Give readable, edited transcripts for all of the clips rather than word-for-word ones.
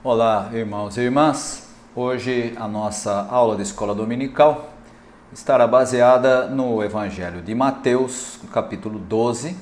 Olá, irmãos e irmãs. Hoje a nossa aula de escola dominical estará baseada no Evangelho de Mateus, no capítulo 12,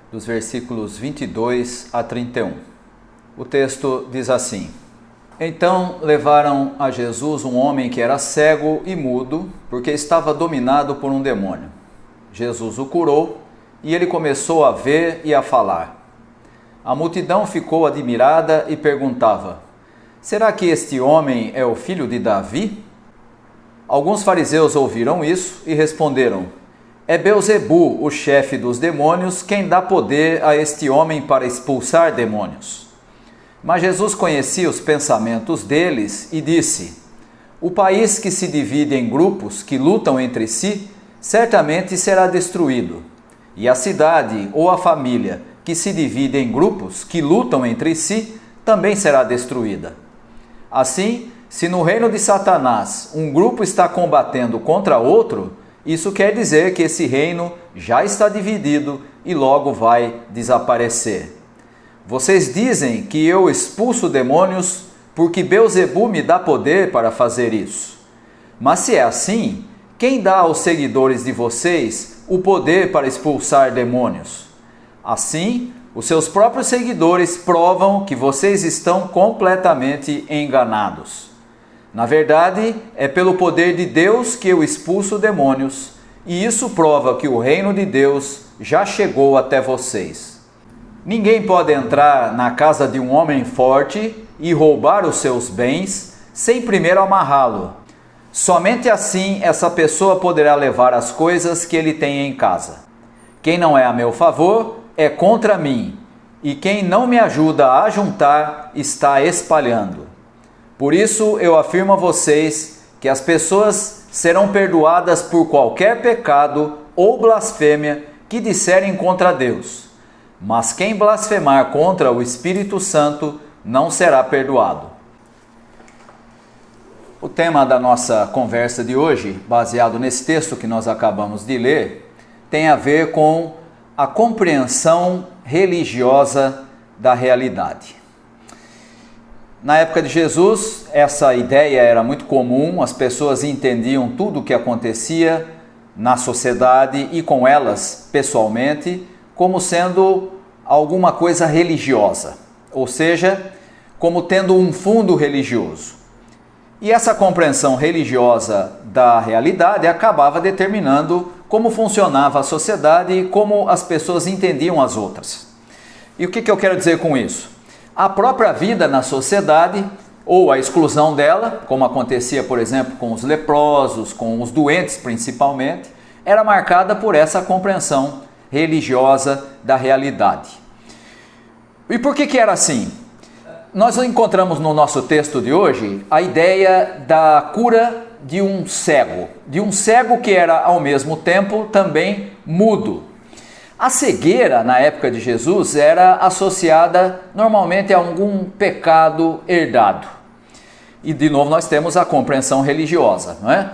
dos versículos 22 a 31. O texto diz assim: Então levaram a Jesus um homem que era cego e mudo, porque estava dominado por um demônio. Jesus o curou e ele começou a ver e a falar. A multidão ficou admirada e perguntava: Será que este homem é o filho de Davi? Alguns fariseus ouviram isso e responderam: É Beelzebu, o chefe dos demônios, quem dá poder a este homem para expulsar demônios. Mas Jesus conhecia os pensamentos deles e disse: O país que se divide em grupos que lutam entre si, certamente será destruído. E a cidade ou a família que se divide em grupos que lutam entre si, também será destruída. Assim, se no reino de Satanás um grupo está combatendo contra outro, isso quer dizer que esse reino já está dividido e logo vai desaparecer. Vocês dizem que eu expulso demônios porque Beelzebu me dá poder para fazer isso. Mas se é assim, quem dá aos seguidores de vocês o poder para expulsar demônios? Assim, os seus próprios seguidores provam que vocês estão completamente enganados. Na verdade, é pelo poder de Deus que eu expulso demônios, e isso prova que o reino de Deus já chegou até vocês. Ninguém pode entrar na casa de um homem forte e roubar os seus bens sem primeiro amarrá-lo. Somente assim essa pessoa poderá levar as coisas que ele tem em casa. Quem não é a meu favor é contra mim, e quem não me ajuda a ajuntar está espalhando. Por isso eu afirmo a vocês que as pessoas serão perdoadas por qualquer pecado ou blasfêmia que disserem contra Deus. Mas quem blasfemar contra o Espírito Santo não será perdoado. O tema da nossa conversa de hoje, baseado nesse texto que nós acabamos de ler, tem a ver com a compreensão religiosa da realidade. Na época de Jesus, essa ideia era muito comum, as pessoas entendiam tudo o que acontecia na sociedade e com elas, pessoalmente, como sendo alguma coisa religiosa, ou seja, como tendo um fundo religioso. E essa compreensão religiosa da realidade acabava determinando como funcionava a sociedade e como as pessoas entendiam as outras. E o que eu quero dizer com isso? A própria vida na sociedade, ou a exclusão dela, como acontecia, por exemplo, com os leprosos, com os doentes principalmente, era marcada por essa compreensão religiosa da realidade. E por que era assim? Nós encontramos no nosso texto de hoje a ideia da cura de um cego que era ao mesmo tempo também mudo. A cegueira na época de Jesus era associada normalmente a algum pecado herdado. E de novo nós temos a compreensão religiosa, não é?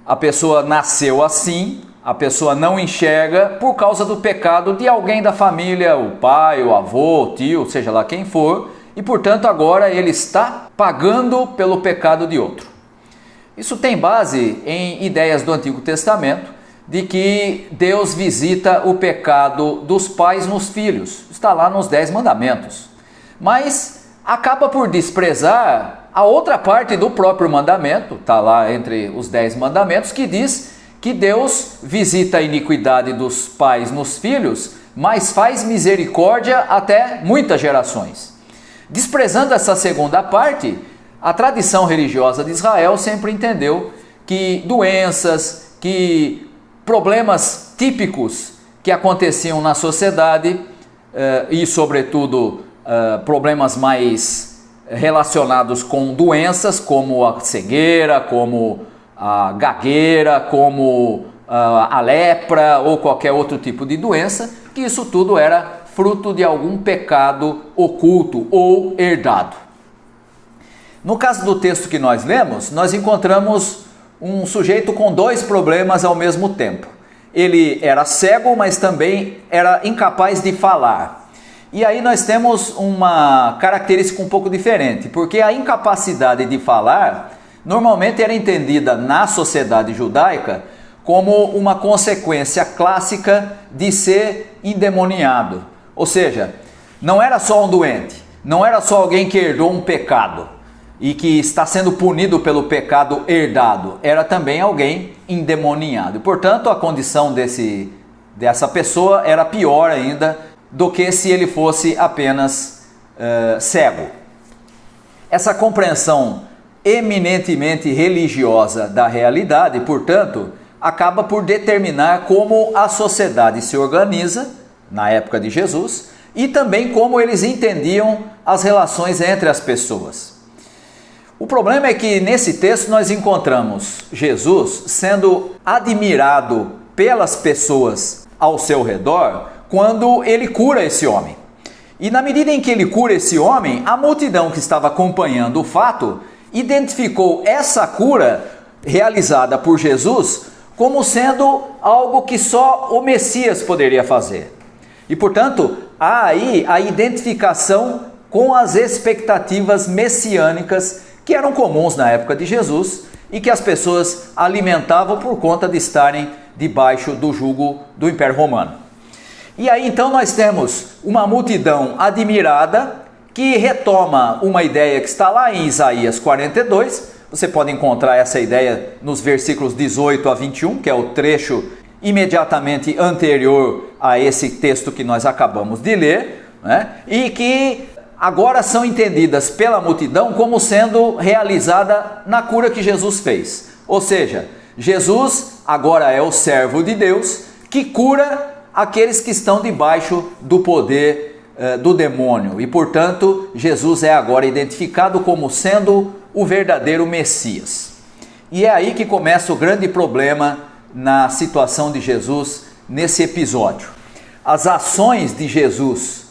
A pessoa nasceu assim, a pessoa não enxerga por causa do pecado de alguém da família, o pai, o avô, o tio, seja lá quem for, e portanto agora ele está pagando pelo pecado de outro. Isso tem base em ideias do Antigo Testamento de que Deus visita o pecado dos pais nos filhos, está lá nos 10 mandamentos, mas acaba por desprezar a outra parte do próprio mandamento, está lá entre os 10 mandamentos, que diz que Deus visita a iniquidade dos pais nos filhos, mas faz misericórdia até muitas gerações. Desprezando essa segunda parte, a tradição religiosa de Israel sempre entendeu que doenças, que problemas típicos que aconteciam na sociedade e, sobretudo, problemas mais relacionados com doenças como a cegueira, como a gagueira, como a lepra ou qualquer outro tipo de doença, que isso tudo era fruto de algum pecado oculto ou herdado. No caso do texto que nós lemos, nós encontramos um sujeito com 2 problemas ao mesmo tempo. Ele era cego, mas também era incapaz de falar. E aí nós temos uma característica um pouco diferente, porque a incapacidade de falar normalmente era entendida na sociedade judaica como uma consequência clássica de ser endemoniado. Ou seja, não era só um doente, não era só alguém que herdou um pecado e que está sendo punido pelo pecado herdado, era também alguém endemoniado. E, portanto, a condição dessa pessoa era pior ainda do que se ele fosse apenas cego. Essa compreensão eminentemente religiosa da realidade, portanto, acaba por determinar como a sociedade se organiza na época de Jesus e também como eles entendiam as relações entre as pessoas. O problema é que nesse texto nós encontramos Jesus sendo admirado pelas pessoas ao seu redor quando ele cura esse homem. E na medida em que ele cura esse homem, a multidão que estava acompanhando o fato identificou essa cura realizada por Jesus como sendo algo que só o Messias poderia fazer. E, portanto, há aí a identificação com as expectativas messiânicas que eram comuns na época de Jesus e que as pessoas alimentavam por conta de estarem debaixo do jugo do Império Romano. E aí então nós temos uma multidão admirada que retoma uma ideia que está lá em Isaías 42. Você pode encontrar essa ideia nos versículos 18 a 21, que é o trecho imediatamente anterior a esse texto que nós acabamos de ler, né? E que agora são entendidas pela multidão como sendo realizada na cura que Jesus fez. Ou seja, Jesus agora é o servo de Deus que cura aqueles que estão debaixo do poder do demônio. E, portanto, Jesus é agora identificado como sendo o verdadeiro Messias. E é aí que começa o grande problema na situação de Jesus nesse episódio. As ações de Jesus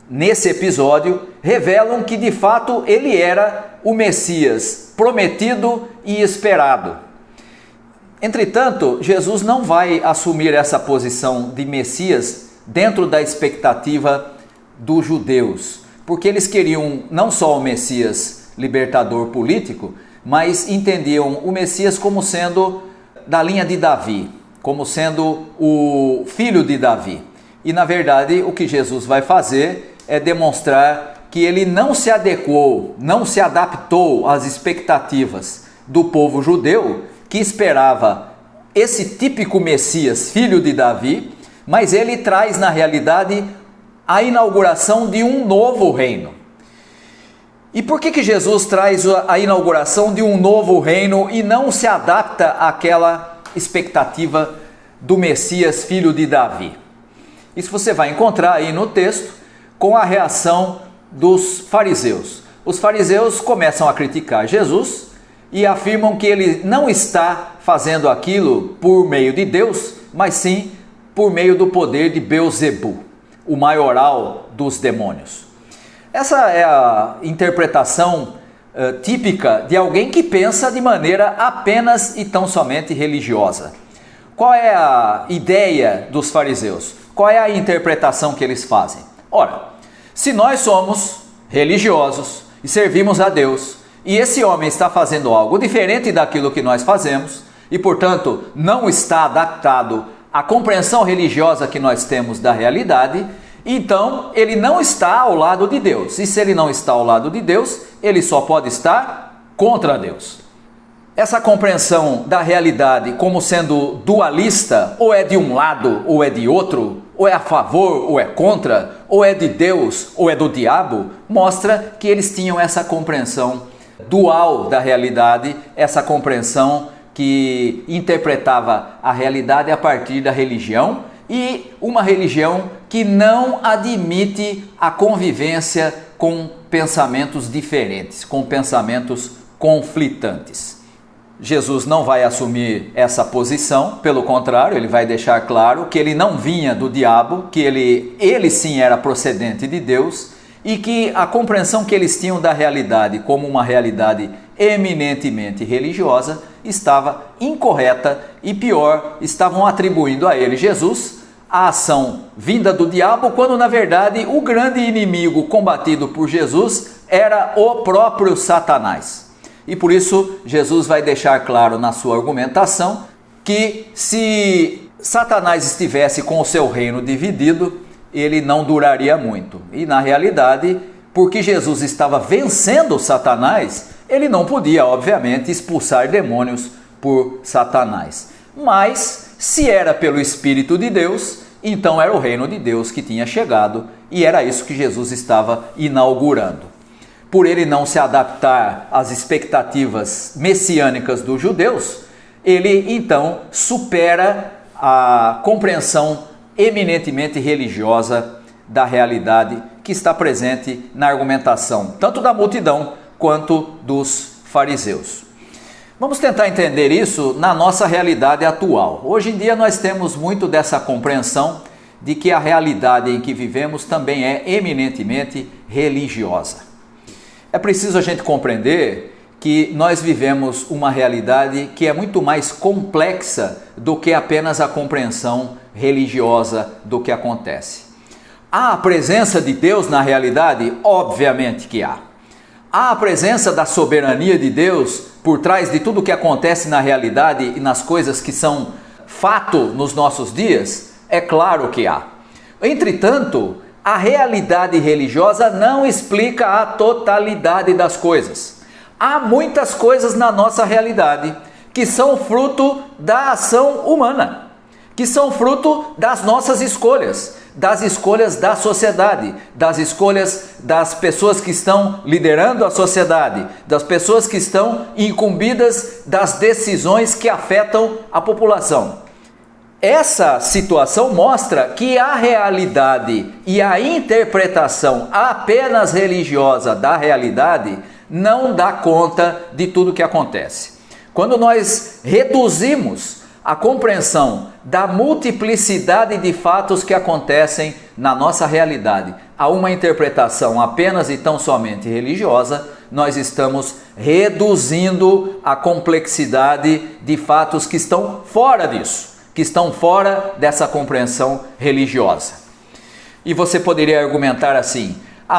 nesse episódio revelam que de fato ele era o Messias prometido e esperado. Entretanto, Jesus não vai assumir essa posição de Messias dentro da expectativa dos judeus, porque eles queriam não só o Messias libertador político, mas entendiam o Messias como sendo da linha de Davi, como sendo o filho de Davi. E na verdade o que Jesus vai fazer é demonstrar que ele não se adequou, não se adaptou às expectativas do povo judeu que esperava esse típico Messias, filho de Davi, mas ele traz na realidade a inauguração de um novo reino. E por que Jesus traz a inauguração de um novo reino e não se adapta àquela expectativa do Messias, filho de Davi? Isso você vai encontrar aí no texto com a reação dos fariseus. Os fariseus começam a criticar Jesus e afirmam que ele não está fazendo aquilo por meio de Deus, mas sim por meio do poder de Beelzebu, o maioral dos demônios. Essa é a interpretação típica de alguém que pensa de maneira apenas e tão somente religiosa. Qual é a ideia dos fariseus? Qual é a interpretação que eles fazem? Ora, se nós somos religiosos e servimos a Deus, e esse homem está fazendo algo diferente daquilo que nós fazemos, e portanto não está adaptado à compreensão religiosa que nós temos da realidade, então ele não está ao lado de Deus. E se ele não está ao lado de Deus, ele só pode estar contra Deus. Essa compreensão da realidade como sendo dualista, ou é de um lado ou é de outro, ou é a favor ou é contra, ou é de Deus ou é do diabo, mostra que eles tinham essa compreensão dual da realidade, essa compreensão que interpretava a realidade a partir da religião, e uma religião que não admite a convivência com pensamentos diferentes, com pensamentos conflitantes. Jesus não vai assumir essa posição, pelo contrário, ele vai deixar claro que ele não vinha do diabo, que ele sim era procedente de Deus, e que a compreensão que eles tinham da realidade como uma realidade eminentemente religiosa estava incorreta e pior, estavam atribuindo a ele, Jesus, a ação vinda do diabo, quando na verdade o grande inimigo combatido por Jesus era o próprio Satanás. E por isso Jesus vai deixar claro na sua argumentação que se Satanás estivesse com o seu reino dividido, ele não duraria muito. E na realidade, porque Jesus estava vencendo Satanás, ele não podia, obviamente, expulsar demônios por Satanás. Mas, se era pelo Espírito de Deus, então era o reino de Deus que tinha chegado e era isso que Jesus estava inaugurando. Por ele não se adaptar às expectativas messiânicas dos judeus, ele então supera a compreensão eminentemente religiosa da realidade que está presente na argumentação tanto da multidão quanto dos fariseus. Vamos tentar entender isso na nossa realidade atual. Hoje em dia nós temos muito dessa compreensão de que a realidade em que vivemos também é eminentemente religiosa. É preciso a gente compreender que nós vivemos uma realidade que é muito mais complexa do que apenas a compreensão religiosa do que acontece. Há a presença de Deus na realidade? Obviamente que há. Há a presença da soberania de Deus por trás de tudo o que acontece na realidade e nas coisas que são fato nos nossos dias? É claro que há. Entretanto, a realidade religiosa não explica a totalidade das coisas. Há muitas coisas na nossa realidade que são fruto da ação humana, que são fruto das nossas escolhas, das escolhas da sociedade, das escolhas das pessoas que estão liderando a sociedade, das pessoas que estão incumbidas das decisões que afetam a população. Essa situação mostra que a realidade e a interpretação apenas religiosa da realidade não dá conta de tudo o que acontece. Quando nós reduzimos a compreensão da multiplicidade de fatos que acontecem na nossa realidade a uma interpretação apenas e tão somente religiosa, nós estamos reduzindo a complexidade de fatos que estão fora disso, que estão fora dessa compreensão religiosa. E você poderia argumentar assim: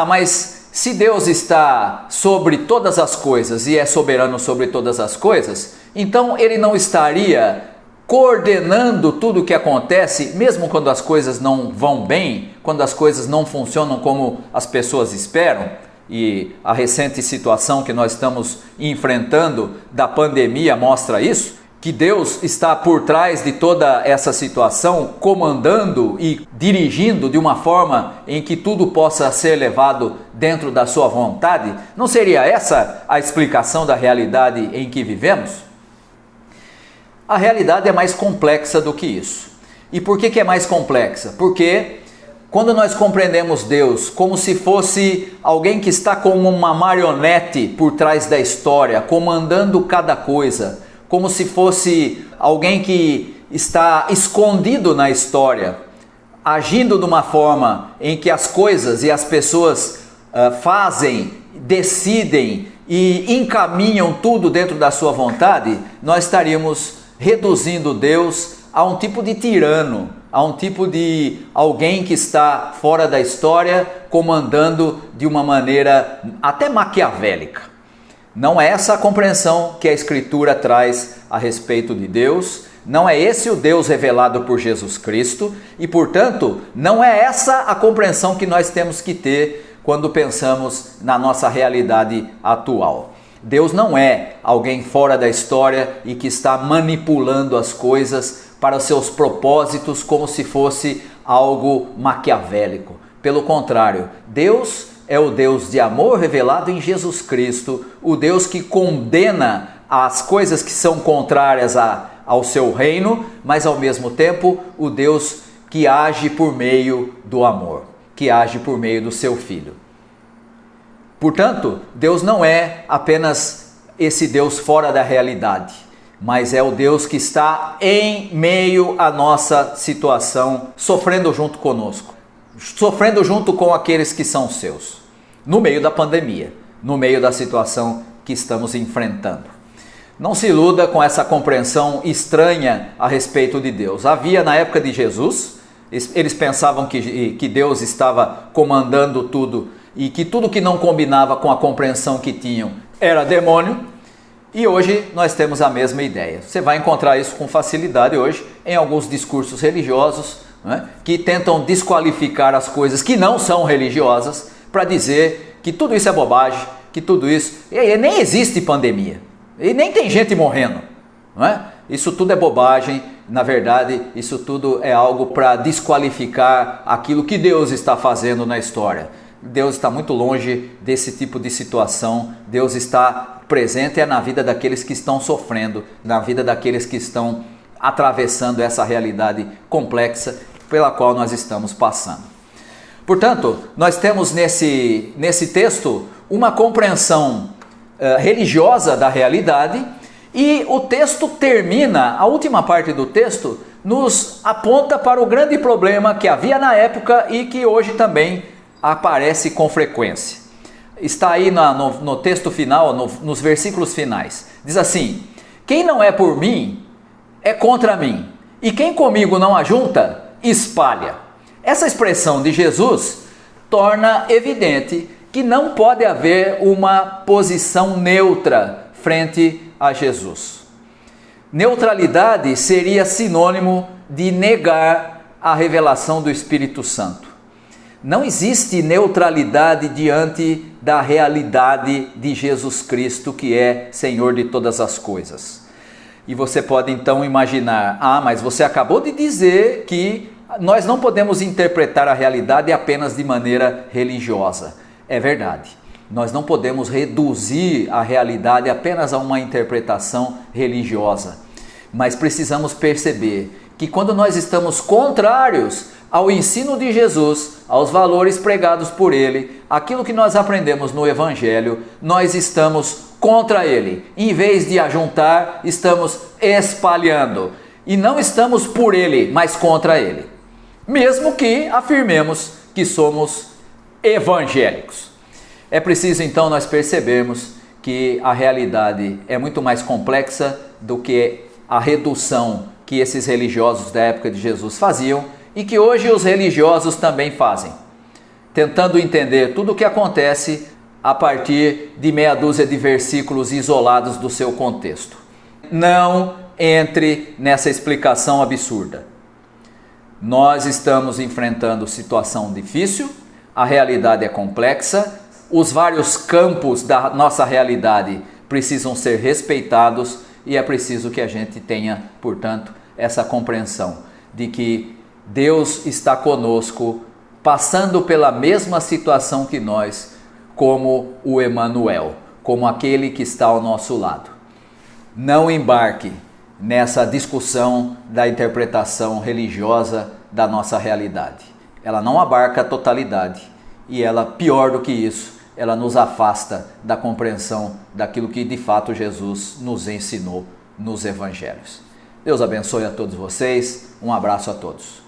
mas se Deus está sobre todas as coisas e é soberano sobre todas as coisas, então ele não estaria coordenando tudo o que acontece, mesmo quando as coisas não vão bem, quando as coisas não funcionam como as pessoas esperam? E a recente situação que nós estamos enfrentando da pandemia mostra isso, que Deus está por trás de toda essa situação, comandando e dirigindo de uma forma em que tudo possa ser levado dentro da sua vontade. Não seria essa a explicação da realidade em que vivemos? A realidade é mais complexa do que isso. E por que é mais complexa? Porque quando nós compreendemos Deus como se fosse alguém que está como uma marionete por trás da história, comandando cada coisa, como se fosse alguém que está escondido na história, agindo de uma forma em que as coisas e as pessoas fazem, decidem e encaminham tudo dentro da sua vontade, nós estaríamos reduzindo Deus a um tipo de tirano, a um tipo de alguém que está fora da história, comandando de uma maneira até maquiavélica. Não é essa a compreensão que a Escritura traz a respeito de Deus, não é esse o Deus revelado por Jesus Cristo e, portanto, não é essa a compreensão que nós temos que ter quando pensamos na nossa realidade atual. Deus não é alguém fora da história e que está manipulando as coisas para os seus propósitos como se fosse algo maquiavélico. Pelo contrário, Deus é o Deus de amor revelado em Jesus Cristo, o Deus que condena as coisas que são contrárias ao seu reino, mas ao mesmo tempo o Deus que age por meio do amor, que age por meio do seu Filho. Portanto, Deus não é apenas esse Deus fora da realidade, mas é o Deus que está em meio à nossa situação, sofrendo junto conosco, sofrendo junto com aqueles que são seus, no meio da pandemia, no meio da situação que estamos enfrentando. Não se iluda com essa compreensão estranha a respeito de Deus. Havia na época de Jesus Eles pensavam que Deus estava comandando tudo e que tudo que não combinava com a compreensão que tinham era demônio. E hoje nós temos a mesma ideia. Você vai encontrar isso com facilidade hoje em alguns discursos religiosos, né, que tentam desqualificar as coisas que não são religiosas para dizer que tudo isso é bobagem, que tudo isso... E nem existe pandemia, e nem tem gente morrendo, não é? Isso tudo é bobagem, na verdade isso tudo é algo para desqualificar aquilo que Deus está fazendo na história. Deus está muito longe desse tipo de situação. Deus está presente na vida daqueles que estão sofrendo, na vida daqueles que estão atravessando essa realidade complexa pela qual nós estamos passando. Portanto, nós temos nesse texto uma compreensão religiosa da realidade, e o texto termina, a última parte do texto nos aponta para o grande problema que havia na época e que hoje também aparece com frequência. Está aí no texto final, nos versículos finais. Diz assim: quem não é por mim, é contra mim, e quem comigo não ajunta, espalha. Essa expressão de Jesus torna evidente que não pode haver uma posição neutra frente a Jesus. Neutralidade seria sinônimo de negar a revelação do Espírito Santo. Não existe neutralidade diante da realidade de Jesus Cristo, que é Senhor de todas as coisas. E você pode então imaginar: mas você acabou de dizer que nós não podemos interpretar a realidade apenas de maneira religiosa. É verdade. Nós não podemos reduzir a realidade apenas a uma interpretação religiosa. Mas precisamos perceber que quando nós estamos contrários ao ensino de Jesus, aos valores pregados por ele, aquilo que nós aprendemos no Evangelho, nós estamos contra ele. Em vez de ajuntar, estamos espalhando. E não estamos por ele, mas contra ele. Mesmo que afirmemos que somos evangélicos. É preciso então nós percebermos que a realidade é muito mais complexa do que a redução que esses religiosos da época de Jesus faziam e que hoje os religiosos também fazem, tentando entender tudo o que acontece a partir de meia dúzia de versículos isolados do seu contexto. Não entre nessa explicação absurda. Nós estamos enfrentando situação difícil, a realidade é complexa, os vários campos da nossa realidade precisam ser respeitados e é preciso que a gente tenha, portanto, essa compreensão de que Deus está conosco, passando pela mesma situação que nós, como o Emanuel, como aquele que está ao nosso lado. Não embarque nessa discussão da interpretação religiosa da nossa realidade. Ela não abarca a totalidade e ela, pior do que isso, ela nos afasta da compreensão daquilo que de fato Jesus nos ensinou nos evangelhos. Deus abençoe a todos vocês, um abraço a todos.